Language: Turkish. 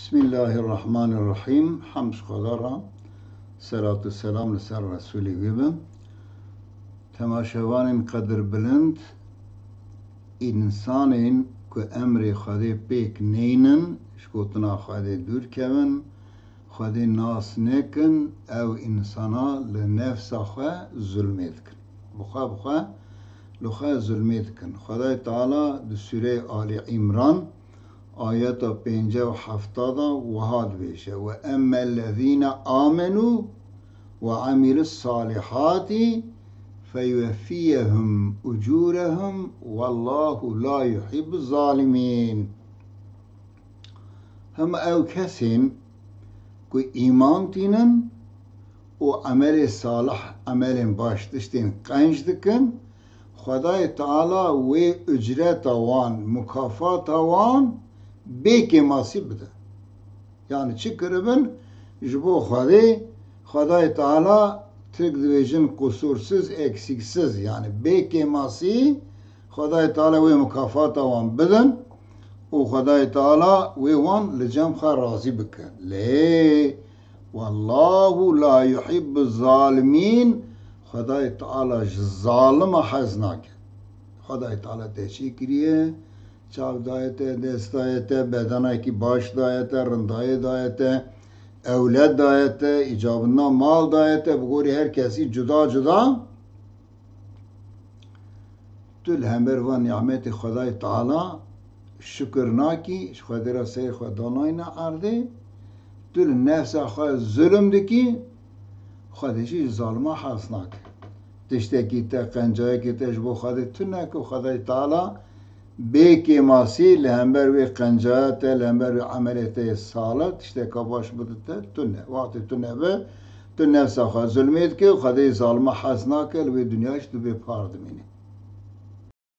Bismillahirrahmanirrahim. Hamd Khudara. Salatu selam lisar Resulü gibi. Temaşevanın kadir bilind. İnsanın ku emri Khadi pek neynin. Şkutuna Khadi dur kevin. Khadi nas nekin. Ev insana li nefsa khwa zulmetkin. Bukha luha zulmetkin. Khudai Teala de Sure Ali İmran آيات 57 وهاد بيشه وأما الذين آمنوا وعملوا الصالحات فيوفيهم أجورهم والله لا يحب الظالمين. هم أو كسين كو إيمان تينن وعمل صالح عمل باشتشتين قنجدكن خدای تعالی و اجرت وان مکافات وان بeke masib bide. Yani çıkırıbın jibo Khudai Teala tek divejin kusursuz eksiksiz yani beke masi Khudai Teala ve mukafata wan bidin o Khudai Teala ve wan licam kha razı bikin. Le vallahu la yuhibbu zalimin. Khudai Teala zalim haznak. Khudai Teala teşekküriye çav dayete, dest dayete, bedana ki baş dayete, rındayı dayete, evlet dayete, icabından mal dayete, bu gori herkesi cuda tül hember ve nimeti Khudai Teala şükürna ki Khudira sey Khudanayna arde tül nefsa khud zulümdeki Khudişi zalma hasnak. Tişteki te qancaya ki tejbo Khudi tünne ki Khudai Teala beke masi lehember ve qancayate lehember ve amelete salat işte kabaş budete tünne. Vakti tünne ve tünne nefsa khud zulmet ki Khudi zalma hasnak ve dünya işte bir pardımini.